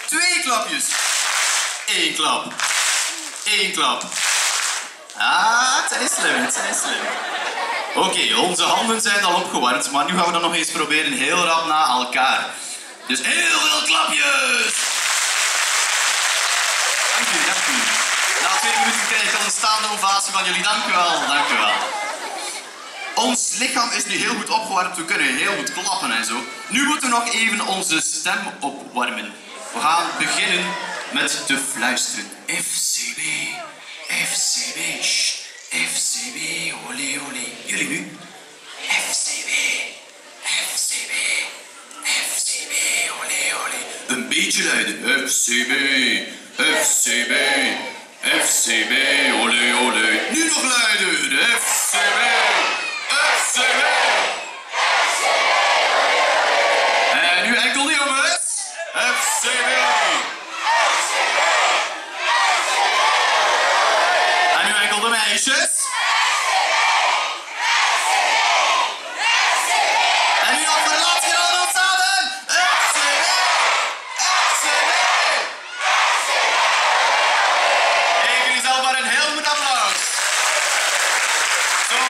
2 klapjes. 1 klap. 1 klap. Ah, het zijn slim, het zijn slim. Oké, onze handen zijn al opgewarmd, maar nu gaan we dat nog eens proberen heel rap na elkaar. Dus heel veel klapjes! Dank u, dank u. Na 2 minuten krijg ik al een staande ovatie van jullie. Dank u wel, dank u wel. Ons lichaam is nu heel goed opgewarmd, we kunnen heel goed klappen en zo. Nu moeten we nog even onze stem opwarmen. We gaan beginnen met te fluisteren. FCB, FCB, shh. FCB, olé, olé. Jullie nu? FCB, FCB, FCB, olé, olé. Een beetje luider. FCB, FCB, FCB, olé, olé. Nu nog luider. FCB, FCB, FCB, olé, olé. En nu enkel de jongens. FCB, FCB, FCB. En nu enkel de meisjes.